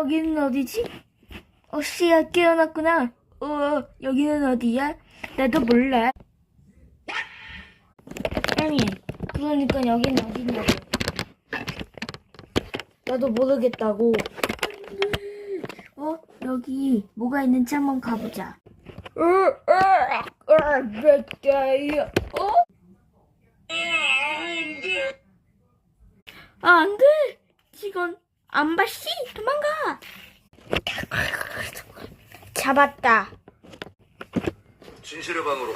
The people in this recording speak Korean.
여기는 어디지? 씨야 깨어났구나. 여기는 어디야? 나도 몰라. 아니, 그러니까 여기는 어디냐고. 나도 모르겠다고. 여기 뭐가 있는지 한번 가보자. 안 돼! 직원, 안바씨, 도망가! 잡았다. 진실의 방으로.